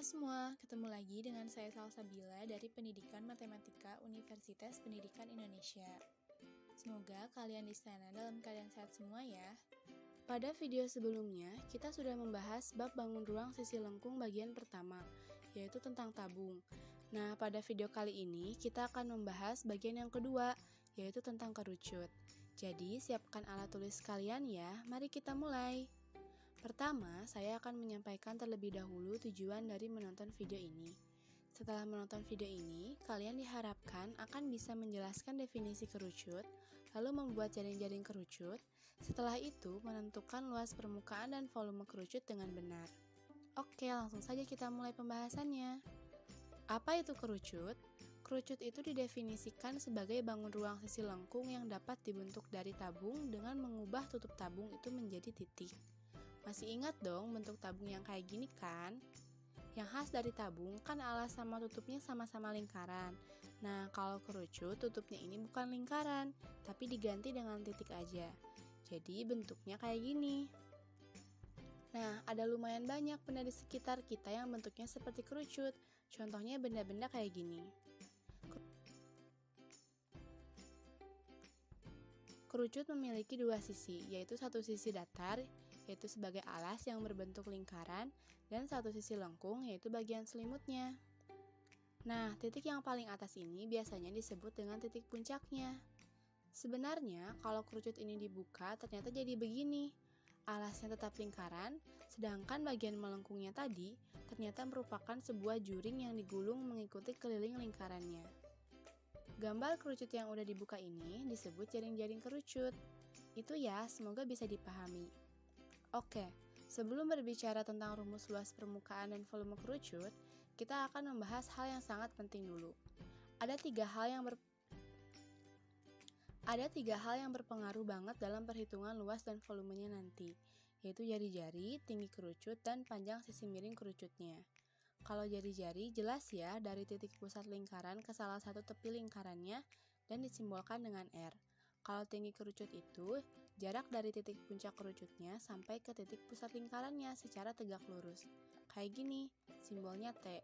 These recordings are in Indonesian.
semua, ketemu lagi dengan saya Salsabila dari Pendidikan Matematika Universitas Pendidikan Indonesia. Semoga kalian di sana dalam keadaan sehat semua ya. Pada video sebelumnya, kita sudah membahas bab bangun ruang sisi lengkung bagian pertama, yaitu tentang tabung. Nah, pada video kali ini kita akan membahas bagian yang kedua, yaitu tentang kerucut. Jadi, siapkan alat tulis kalian ya, mari kita mulai. Pertama, saya akan menyampaikan terlebih dahulu tujuan dari menonton video ini. Setelah menonton video ini, kalian diharapkan akan bisa menjelaskan definisi kerucut, lalu membuat jaring-jaring kerucut, setelah itu menentukan luas permukaan dan volume kerucut dengan benar. Oke, langsung saja kita mulai pembahasannya. Apa itu kerucut? Kerucut itu didefinisikan sebagai bangun ruang sisi lengkung yang dapat dibentuk dari tabung dengan mengubah tutup tabung itu menjadi titik. Masih ingat dong bentuk tabung yang kayak gini kan? Yang khas dari tabung kan alas sama tutupnya sama-sama lingkaran. Nah, kalau kerucut tutupnya ini bukan lingkaran, tapi diganti dengan titik aja. Jadi bentuknya kayak gini. Nah, ada lumayan banyak benda di sekitar kita yang bentuknya seperti kerucut. Contohnya benda-benda kayak gini. Kerucut memiliki dua sisi, yaitu satu sisi datar, yaitu sebagai alas yang berbentuk lingkaran, dan satu sisi lengkung, yaitu bagian selimutnya. Nah, titik yang paling atas ini biasanya disebut dengan titik puncaknya. Sebenarnya, kalau kerucut ini dibuka, ternyata jadi begini. Alasnya tetap lingkaran, sedangkan bagian melengkungnya tadi ternyata merupakan sebuah juring yang digulung mengikuti keliling lingkarannya. Gambar kerucut yang udah dibuka ini disebut jaring-jaring kerucut. Itu ya, semoga bisa dipahami. Oke, sebelum berbicara tentang rumus luas permukaan dan volume kerucut, kita akan membahas hal yang sangat penting dulu. Ada tiga hal yang berpengaruh banget dalam perhitungan luas dan volumenya nanti, yaitu jari-jari, tinggi kerucut, dan panjang sisi miring kerucutnya. Kalau jari-jari jelas ya dari titik pusat lingkaran ke salah satu tepi lingkarannya dan disimbolkan dengan R. Kalau tinggi kerucut itu jarak dari titik puncak kerucutnya sampai ke titik pusat lingkarannya secara tegak lurus. Kayak gini, simbolnya T.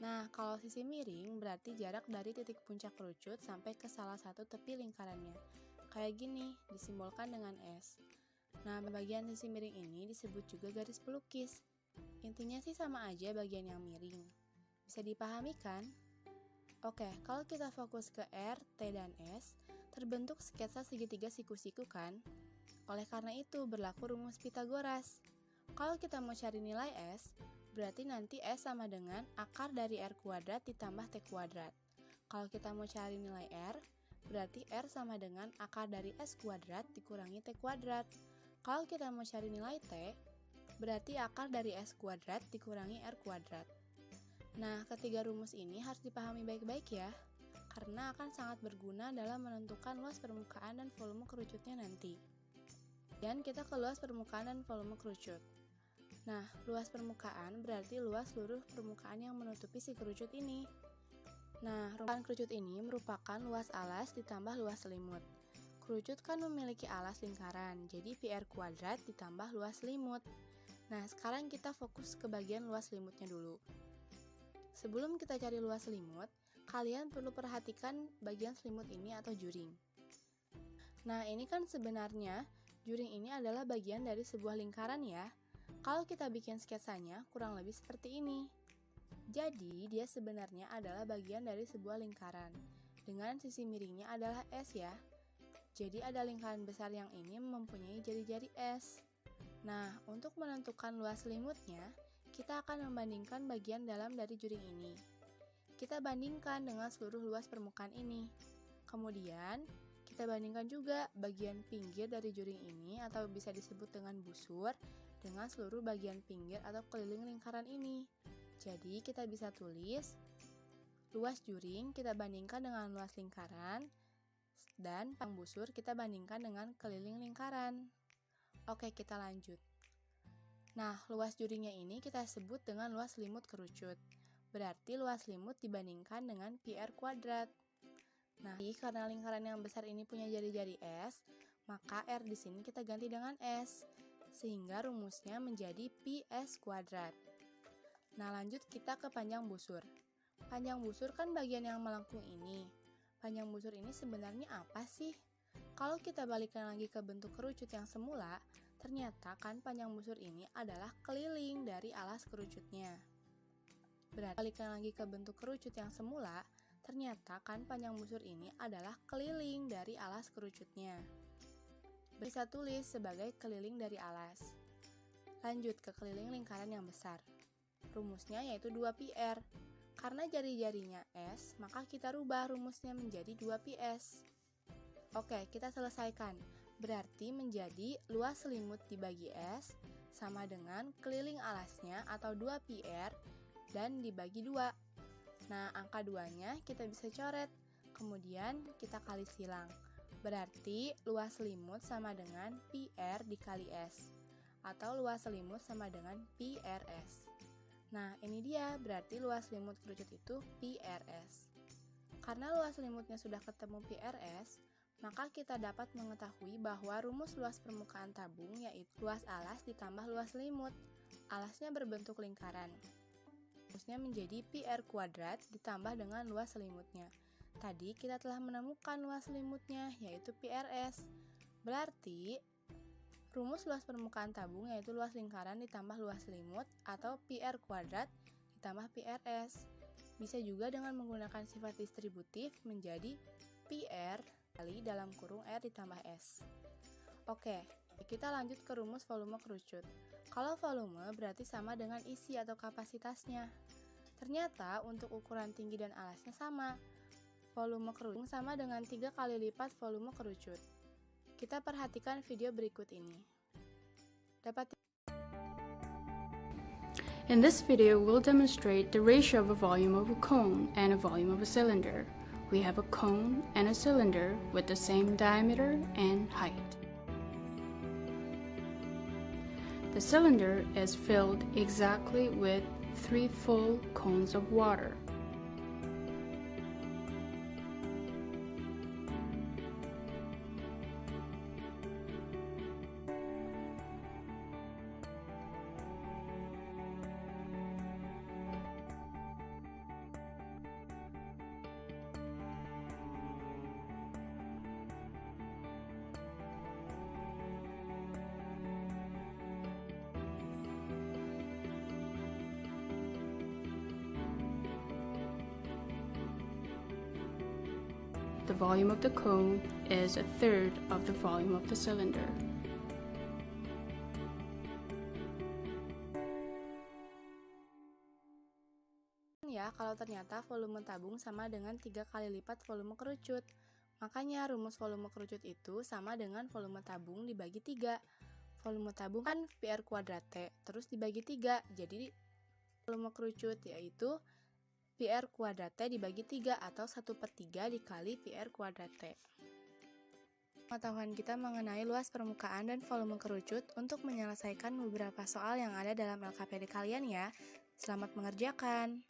Nah, kalau sisi miring berarti jarak dari titik puncak kerucut sampai ke salah satu tepi lingkarannya. Kayak gini, disimbolkan dengan S. Nah, bagian sisi miring ini disebut juga garis pelukis. Intinya sih sama aja bagian yang miring. Bisa dipahami kan? Oke, kalau kita fokus ke R, T, dan S, terbentuk sketsa segitiga siku-siku kan? Oleh karena itu berlaku rumus Pitagoras. Kalau kita mau cari nilai S, berarti nanti S sama dengan akar dari R kuadrat ditambah T kuadrat. Kalau kita mau cari nilai R, berarti R sama dengan akar dari S kuadrat dikurangi T kuadrat. Kalau kita mau cari nilai T, berarti akar dari S kuadrat dikurangi R kuadrat. Nah, ketiga rumus ini harus dipahami baik-baik ya, karena akan sangat berguna dalam menentukan luas permukaan dan volume kerucutnya nanti. Dan kita ke luas permukaan dan volume kerucut. Nah, luas permukaan berarti luas seluruh permukaan yang menutupi si kerucut ini. Nah, ruang kerucut ini merupakan luas alas ditambah luas selimut. Kerucut kan memiliki alas lingkaran, jadi PR kuadrat ditambah luas selimut. Nah, sekarang kita fokus ke bagian luas selimutnya dulu. Sebelum kita cari luas selimut, kalian perlu perhatikan bagian selimut ini atau juring. Nah, ini kan sebenarnya juring ini adalah bagian dari sebuah lingkaran ya. Kalau kita bikin sketsanya, kurang lebih seperti ini. Jadi, dia sebenarnya adalah bagian dari sebuah lingkaran. Dengan sisi miringnya adalah S ya. Jadi, ada lingkaran besar yang ini mempunyai jari-jari S. Nah, untuk menentukan luas selimutnya, kita akan membandingkan bagian dalam dari juring ini. Kita bandingkan dengan seluruh luas permukaan ini. Kemudian, kita bandingkan juga bagian pinggir dari juring ini atau bisa disebut dengan busur dengan seluruh bagian pinggir atau keliling lingkaran ini. Jadi, kita bisa tulis luas juring kita bandingkan dengan luas lingkaran dan panjang busur kita bandingkan dengan keliling lingkaran. Oke, kita lanjut. Nah, luas juringnya ini kita sebut dengan luas selimut kerucut. Berarti luas selimut dibandingkan dengan PR kuadrat. Nah, karena lingkaran yang besar ini punya jari-jari S, maka R di sini kita ganti dengan S. Sehingga rumusnya menjadi PS kuadrat. Nah, lanjut kita ke panjang busur. Panjang busur kan bagian yang melengkung ini. Panjang busur ini sebenarnya apa sih? Kalau kita balikan lagi ke bentuk kerucut yang semula, ternyata kan panjang busur ini adalah keliling dari alas kerucutnya. Berarti balikan lagi ke bentuk kerucut yang semula, ternyata kan panjang busur ini adalah keliling dari alas kerucutnya. Bisa tulis sebagai keliling dari alas. Lanjut ke keliling lingkaran yang besar. Rumusnya yaitu 2πr. Karena jari-jarinya S, maka kita rubah rumusnya menjadi 2πs. Oke, kita selesaikan. Berarti menjadi luas selimut dibagi S sama dengan keliling alasnya atau 2πr dan dibagi 2. Nah, angka 2-nya kita bisa coret. Kemudian kita kali silang. Berarti luas selimut sama dengan PR dikali S. Atau luas selimut sama dengan PRS. Nah, ini dia, berarti luas selimut kerucut itu PRS. Karena luas selimutnya sudah ketemu PRS, maka kita dapat mengetahui bahwa rumus luas permukaan tabung yaitu luas alas ditambah luas selimut. Alasnya berbentuk lingkaran. Rumusnya menjadi PR kuadrat ditambah dengan luas selimutnya. Tadi kita telah menemukan luas selimutnya yaitu PRS. Berarti rumus luas permukaan tabung yaitu luas lingkaran ditambah luas selimut atau PR kuadrat ditambah PRS. Bisa juga dengan menggunakan sifat distributif menjadi PR kali dalam kurung R ditambah S. Oke, kita lanjut ke rumus volume kerucut. Kalau volume berarti sama dengan isi atau kapasitasnya. Ternyata untuk ukuran tinggi dan alasnya sama. Volume kerucut sama dengan 3 kali lipat volume kerucut. Kita perhatikan video berikut ini. In this video, we'll demonstrate the ratio of a volume of a cone and a volume of a cylinder. We have a cone and a cylinder with the same diameter and height. The cylinder is filled exactly with 3 full cones of water. The volume of the cone is 1/3 of the volume of the cylinder. Ya, kalau ternyata volume tabung sama dengan 3 kali lipat volume kerucut. Makanya rumus volume kerucut itu sama dengan volume tabung dibagi 3. Volume tabung kan PR kuadrat T, terus dibagi 3. Jadi volume kerucut yaitu PR kuadrat T dibagi 3 atau 1/3 dikali PR kuadrat T. Pengetahuan kita mengenai luas permukaan dan volume kerucut untuk menyelesaikan beberapa soal yang ada dalam LKPD kalian ya. Selamat mengerjakan!